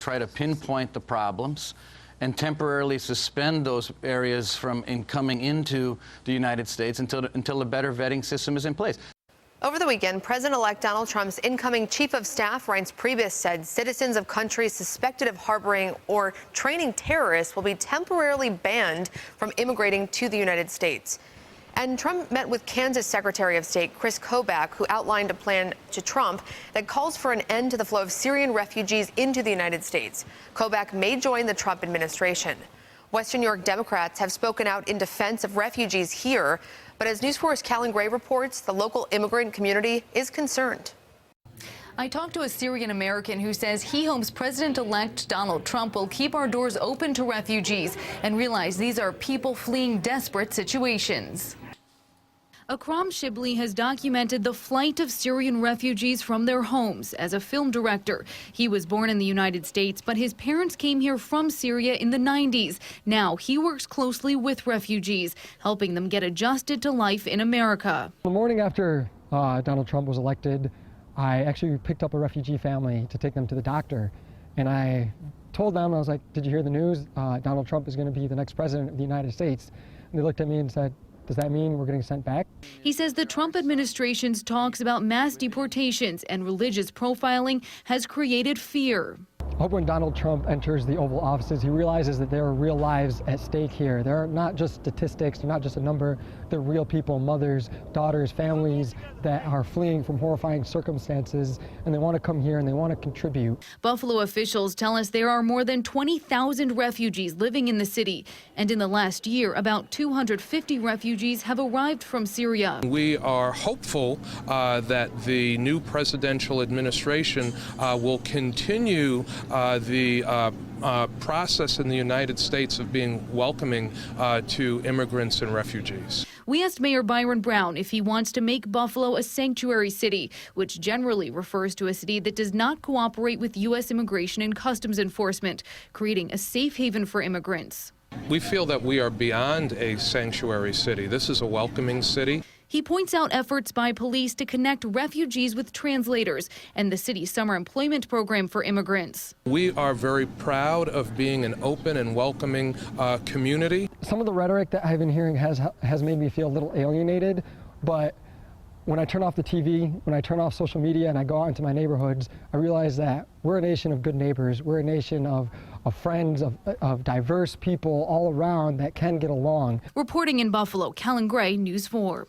try to pinpoint the problems and temporarily suspend those areas from coming into the United States until a better vetting system is in place. Over the weekend, President-elect Donald Trump's incoming chief of staff, Reince Priebus, said citizens of countries suspected of harboring or training terrorists will be temporarily banned from immigrating to the United States. And Trump met with Kansas Secretary of State Chris KOBACH, who outlined a plan to Trump that calls for an end to the flow of Syrian refugees into the United States. KOBACH may join the Trump administration. Western New York Democrats have spoken out in defense of refugees here, but as News 4's CALLAN reports, the local immigrant community is concerned. I talked to a Syrian American who says he hopes President-elect Donald Trump will keep our doors open to refugees and realize these are people fleeing desperate situations. AKRAM Shibly has documented the flight of Syrian refugees from their homes as a film director. He was born in the United States, but his parents came here from Syria in the 90s. Now he works closely with refugees, helping them get adjusted to life in America. The morning after Donald Trump was elected, I actually picked up a refugee family to take them to the doctor. And I told them, I was like, did you hear the news? Donald Trump is going to be the next president of the United States. And they looked at me and said, does that mean we're getting sent back? He says the Trump administration's talks about mass deportations and religious profiling has created fear. I hope when Donald Trump enters the Oval Offices, he realizes that there are real lives at stake here. They're not just statistics, they're not just a number, they're real people, mothers, daughters, families that are fleeing from horrifying circumstances, and they want to come here and they want to contribute. Buffalo officials tell us there are more than 20,000 refugees living in the city, and in the last year, about 250 refugees have arrived from Syria. We are hopeful that the new presidential administration will continue the process in the United States of being welcoming to immigrants and refugees. We asked Mayor Byron Brown if he wants to make Buffalo a sanctuary city, which generally refers to a city that does not cooperate with U.S. Immigration and Customs Enforcement, creating a safe haven for immigrants. We feel that we are beyond a sanctuary city. This is a welcoming city. He points out efforts by police to connect refugees with translators and the city's summer employment program for immigrants. We are very proud of being an open and welcoming community. Some of the rhetoric that I've been hearing has made me feel a little alienated, but when I turn off the TV, when I turn off social media and I go out into my neighborhoods, I realize that we're a nation of good neighbors. We're a nation of friends, of diverse people all around that can get along. Reporting in Buffalo, CALLAN, News 4.